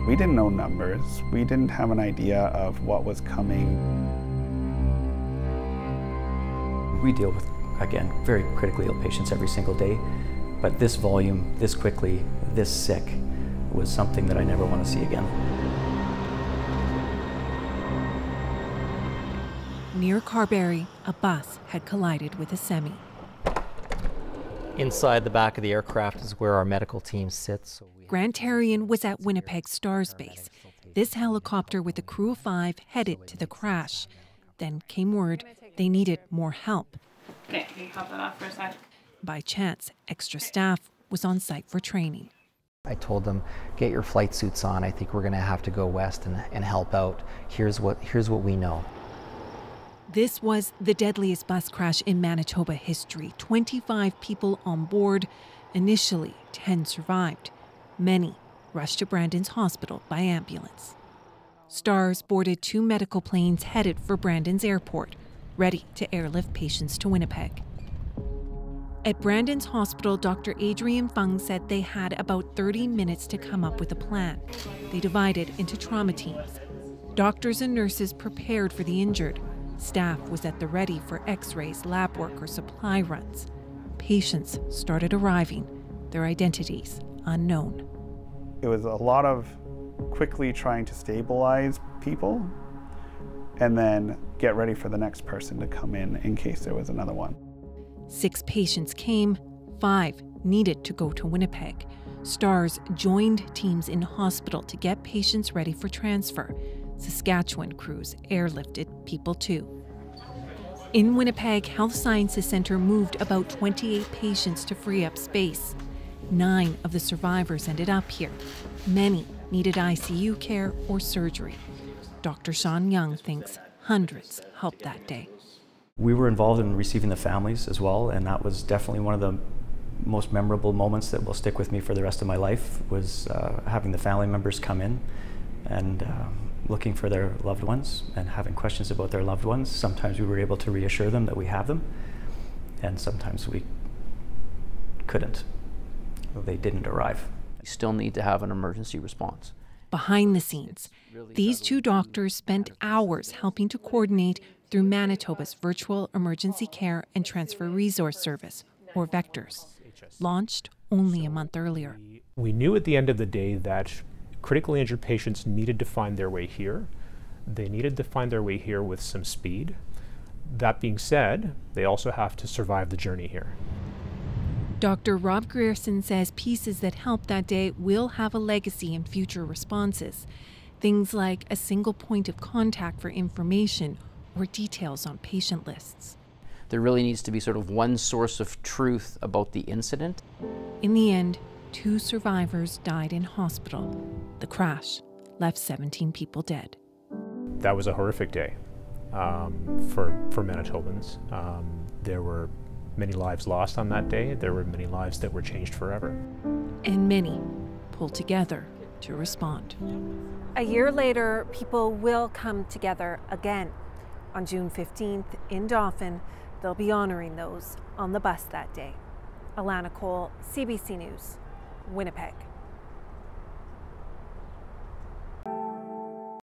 We didn't know numbers. We didn't have an idea of what was coming. We deal with, again, very critically ill patients every single day, but this volume, this quickly, this sick, was something that I never want to see again. Near Carberry, a bus had collided with a semi. Inside the back of the aircraft is where our medical team sits. Grant Terrian was at Winnipeg Stars Base. This helicopter with a crew of 5 headed to the crash. Then came word they needed more help. Okay, can you hop that off for a sec? By chance, extra staff was on site for training. I told them, get your flight suits on. I think we're going to have to go west and help out. Here's what we know. This was the deadliest bus crash in Manitoba history. 25 people on board. Initially, 10 survived. Many rushed to Brandon's hospital by ambulance. Stars boarded 2 medical planes headed for Brandon's airport, ready to airlift patients to Winnipeg. At Brandon's hospital, Dr. Adrian Fung said they had about 30 minutes to come up with a plan. They divided into trauma teams. Doctors and nurses prepared for the injured. Staff was at the ready for x-rays, lab work, or supply runs. Patients started arriving, their identities unknown. It was a lot of quickly trying to stabilize people and then get ready for the next person to come in case there was another one. 6 patients came, 5 needed to go to Winnipeg. Stars joined teams in hospital to get patients ready for transfer. Saskatchewan crews airlifted people too. In Winnipeg, Health Sciences Centre moved about 28 patients to free up space. 9 of the survivors ended up here. Many needed ICU care or surgery. Dr. Sean Young thinks hundreds helped that day. We were involved in receiving the families as well, and that was definitely one of the most memorable moments that will stick with me for the rest of my life, was having the family members come in and looking for their loved ones and having questions about their loved ones. Sometimes we were able to reassure them that we have them, and sometimes we couldn't. They didn't arrive. You still need to have an emergency response. Behind the scenes, these 2 doctors spent hours helping to coordinate through Manitoba's Virtual Emergency Care and Transfer Resource Service, or VECTORS, launched only a month earlier. We knew at the end of the day that critically injured patients needed to find their way here. They needed to find their way here with some speed. That being said, they also have to survive the journey here. Dr. Rob Grierson says pieces that helped that day will have a legacy in future responses. Things like a single point of contact for information or details on patient lists. There really needs to be sort of one source of truth about the incident. In the end, 2 survivors died in hospital. The crash left 17 people dead. That was a horrific day for Manitobans. There were many lives lost on that day. There were many lives that were changed forever. And many pulled together to respond. A year later, people will come together again. On June 15th in Dauphin, they'll be honoring those on the bus that day. Alana Cole, CBC News, Winnipeg.